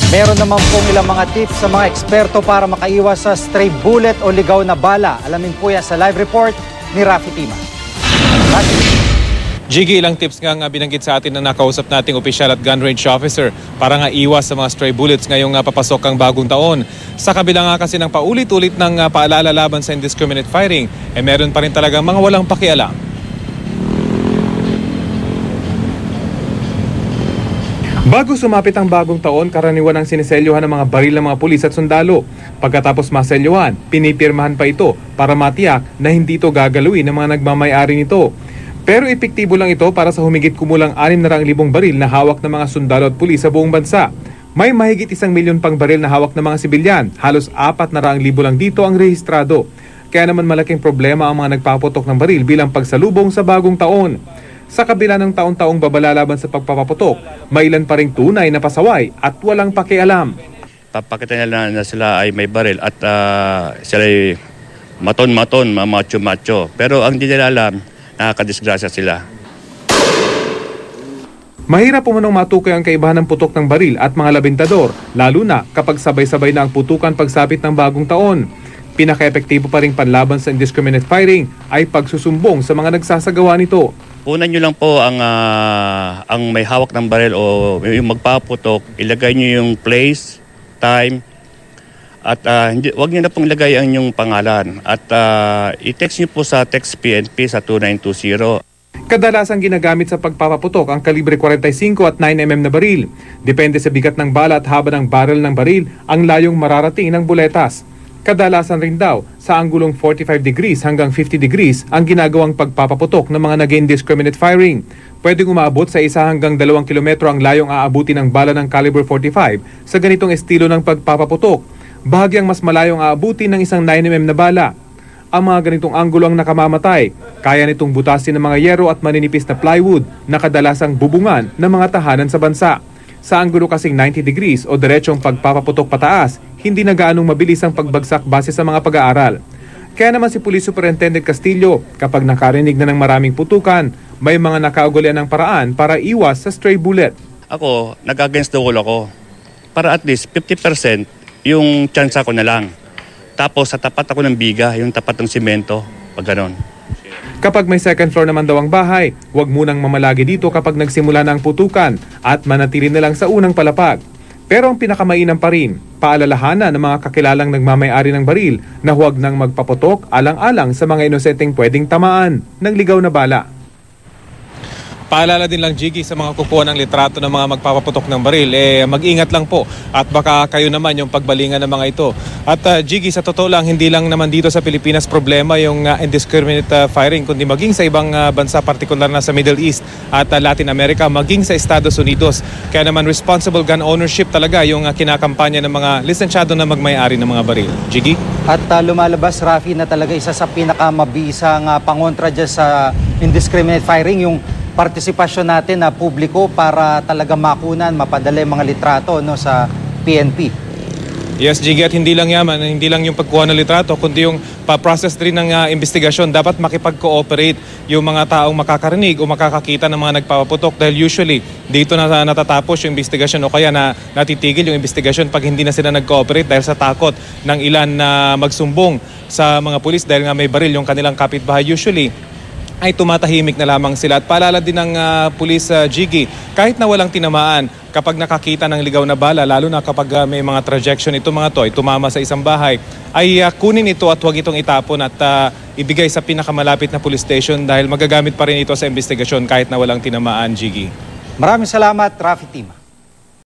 Meron naman pong ilang mga tips sa mga eksperto para makaiwas sa stray bullet o ligaw na bala. Alamin po yan sa live report ni Rafi Tima. Jiggy, ilang tips nga binanggit sa atin na nakausap nating opisyal at gun range officer para nga iwas sa mga stray bullets ngayong papasok ang bagong taon. Sa kabila nga kasi ng paulit-ulit ng paalala laban sa indiscriminate firing, meron pa rin talagang mga walang pakialam. Bago sumapit ang bagong taon, karaniwan ang siniselyuhan ng mga baril ng mga pulis at sundalo. Pagkatapos maselyuhan, pinipirmahan pa ito para matiyak na hindi ito gagaluin ng mga nagmamay-ari nito. Pero epektibo lang ito para sa humigit kumulang 600,000 baril na hawak ng mga sundalo at pulis sa buong bansa. May mahigit 1 milyon pang baril na hawak ng mga sibilyan, halos 400,000 lang dito ang rehistrado. Kaya naman malaking problema ang mga nagpaputok ng baril bilang pagsalubong sa bagong taon. Sa kabila ng taon-taong babala laban sa pagpapaputok, may ilan pa ring tunay na pasaway at walang pakialam. Papakita nila na sila ay may baril at sila ay maton-maton, macho-macho. Pero ang di nila alam, nakakadisgrasya sila. Mahirap pumunong matukoy ang kaibahan ng putok ng baril at mga labintador, lalo na kapag sabay-sabay na ang putukan pagsapit ng bagong taon. Pinaka-epektibo pa rin panlaban sa indiscriminate firing ay pagsusumbong sa mga nagsasagawa nito. Punan nyo lang po ang may hawak ng baril o yung magpaputok, ilagay nyo yung place, time, at huwag nyo na pong ilagay ang inyong pangalan. At i-text nyo po sa text PNP sa 2920. Kadalasang ginagamit sa pagpapaputok ang kalibre 45 at 9mm na baril. Depende sa bigat ng bala at haba ng barrel ng baril ang layong mararating ng buletas. Kadalasan rin daw sa anggulong 45 degrees hanggang 50 degrees ang ginagawang pagpapaputok ng mga nag-indiscriminate firing. Pwedeng umaabot sa 1 hanggang 2 kilometro ang layong aabuti ng bala ng caliber 45 sa ganitong estilo ng pagpapaputok. Bahagyang mas malayong aabuti ng isang 9mm na bala. Ang mga ganitong anggulo ang nakamamatay. Kaya nitong butasin ng mga yero at maninipis na plywood na kadalasang bubungan ng mga tahanan sa bansa. Sa anggulo kasing 90 degrees o diretsong pagpapaputok pataas, hindi na gaanong mabilis ang pagbagsak base sa mga pag-aaral. Kaya naman si Police Superintendent Castillo, kapag nakarinig na ng maraming putukan, may mga nakaugalian ng paraan para iwas sa stray bullet. Ako, nag-against the wall ako. Para at least 50% yung chance ko na lang. Tapos sa tapat ako ng biga, yung tapat ng simento, pag ganon. Kapag may second floor naman daw ang bahay, huwag munang mamalagi dito kapag nagsimula na ang putukan at manatili na lang sa unang palapag. Pero ang pinakamainam pa rin, paalalahanan ng mga kakilalang nagmamay-ari ng baril na huwag nang magpaputok alang-alang sa mga inosenteng pwedeng tamaan ng ligaw na bala. Paalala din lang, Jiggy, sa mga kukuha ng litrato ng mga magpapaputok ng baril, mag-ingat lang po at baka kayo naman yung pagbalingan ng mga ito. At Jiggy, sa totoo lang, hindi lang naman dito sa Pilipinas problema yung indiscriminate firing, kundi maging sa ibang bansa, partikular na sa Middle East at Latin America, maging sa Estados Unidos. Kaya naman responsible gun ownership talaga yung kinakampanya ng mga lisensyado na magmay-ari ng mga baril. Jiggy? At lumalabas, Rafi, na talaga isa sa pinakamabisang pangontra dyan sa indiscriminate firing, yung partisipasyon natin na publiko para talaga makunan, mapadala yung mga litrato sa PNP. Yes, Jiggy, at hindi lang yaman, hindi lang yung pagkuha ng litrato, kundi yung pa-process rin ng investigasyon. Dapat makipag-cooperate yung mga taong makakarinig o makakakita ng mga nagpapaputok dahil usually dito na natatapos yung investigasyon o kaya na natitigil yung investigasyon pag hindi na sila nag-cooperate dahil sa takot ng ilan na magsumbong sa mga pulis dahil nga may baril yung kanilang kapitbahay. Usually ay tumatahimik na lamang sila. At paalala din ng pulis, Jiggy, kahit na walang tinamaan, kapag nakakita ng ligaw na bala, lalo na kapag may mga trajection ito mga to, ay tumama sa isang bahay, ay kunin ito at huwag itong itapon at ibigay sa pinakamalapit na police station dahil magagamit pa rin ito sa investigasyon kahit na walang tinamaan, Jiggy. Maraming salamat, Rafi Tima.